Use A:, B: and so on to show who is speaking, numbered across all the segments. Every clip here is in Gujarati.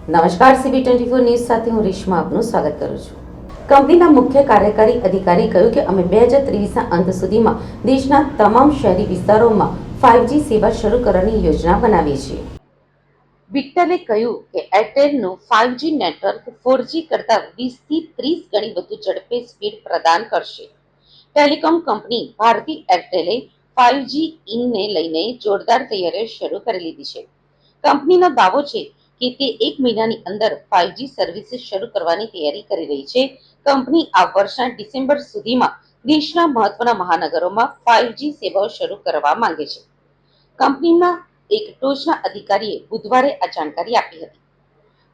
A: નમસ્કાર, CB24 ન્યૂઝ સાથે હું રેશમા આપનું સ્વાગત કરું છું. કંપનીના મુખ્ય કાર્યકારી અધિકારીએ કહ્યું કે અમે 2023ના અંત સુધીમાં દેશના તમામ શહેરી વિસ્તારોમાં 5G સેવા શરૂ કરવાની યોજના બનાવી છે. વિટ્ટલે કહ્યું કે એરટેલનું 5G નેટવર્ક 4G કરતાં 20થી 30 ગણી વધુ ઝડપે સ્પીડ પ્રદાન કરશે. ટેલિકોમ કંપની ભારતી એરટેલે 5G ઇનને લઈને જોરદાર તૈયારીઓ શરૂ કરી લીધી છે. કંપનીનો દાવો છે કે તે 1 મહિનાની અંદર 5G સર્વિસીસ શરૂ કરવાની તૈયારી કરી રહી છે. કંપની આ વર્ષના ડિસેમ્બર સુધીમાં દેશના મહત્વના મહાનગરોમાં 5G સેવાઓ શરૂ કરવા માંગે છે. કંપનીના એક ટોચના અધિકારીએ બુધવારે આ જાણકારી આપી હતી.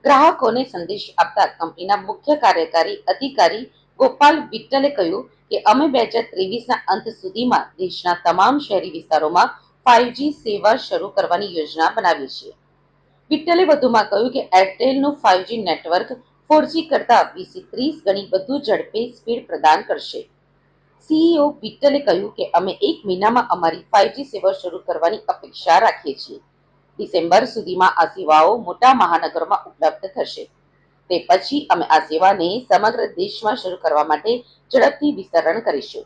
A: ગ્રાહકોને સંદેશ આપતા કંપનીના મુખ્ય કાર્યકારી અધિકારી ગોપાલ વિટ્ટલે કહ્યું કે અમે 2023ના અંત સુધીમાં દેશના તમામ શહેરી વિસ્તારોમાં 5G સેવા શરૂ કરવાની યોજના બનાવી છે. વિટ્ટલે વધુમાં કહ્યું કે એરટેલનું 5G નેટવર્ક 4G કરતાં 20થી 30 ગણી વધુ ઝડપે સ્પીડ પ્રદાન કરશે. CEO વિટ્ટલે કહ્યું કે અમે 1 મહિનામાં અમારી 5G સેવા શરૂ કરવાની અપેક્ષા રાખીએ છીએ. ડિસેમ્બર સુધીમાં આ સેવાઓ મોટા મહાનગરોમાં ઉપલબ્ધ થશે. તે પછી અમે આ સેવાને સમગ્ર દેશમાં શરૂ કરવા માટે ઝડપથી વિસ્તરણ કરીશું.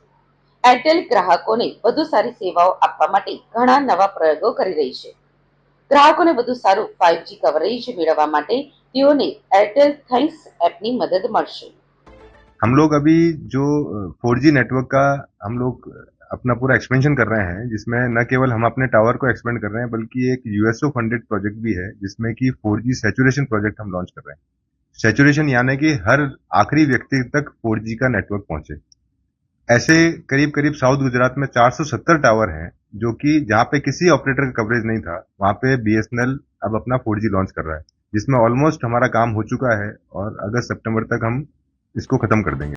A: એરટેલ ગ્રાહકોને વધુ સારી સેવાઓ આપવા માટે ઘણા નવા પ્રયોગો કરી રહી છે. ગ્રાહકોને વધુ સારું 5G કવરેજ મેળવવા માટે તેઓને એરટેલ થેન્ક્સ એપની મદદ મળશે.
B: हम लोग अभी जो 4G नेटवर्क का हम लोग अपना पूरा एक्सपेंशन कर रहे हैं, जिसमें न केवल हम अपने टावर को एक्सपेंड कर रहे हैं बल्कि एक यूएसओ फंडेड प्रोजेक्ट भी है जिसमें कि 4G सैचुरेशन प्रोजेक्ट हम लॉन्च कर रहे हैं. सैचुरेशन यानी कि हर आखिरी व्यक्ति तक 4G का नेटवर्क पहुंचे. ऐसे करीब करीब साउथ गुजरात में 470 टावर हैं जो कि जहां पे किसी ऑपरेटर का कवरेज नहीं था वहां पे BSNL अब अपना 4G लॉन्च कर रहा है, जिसमें ऑलमोस्ट हमारा काम हो चुका है और अगस्त सितंबर तक हम इसको खत्म कर देंगे.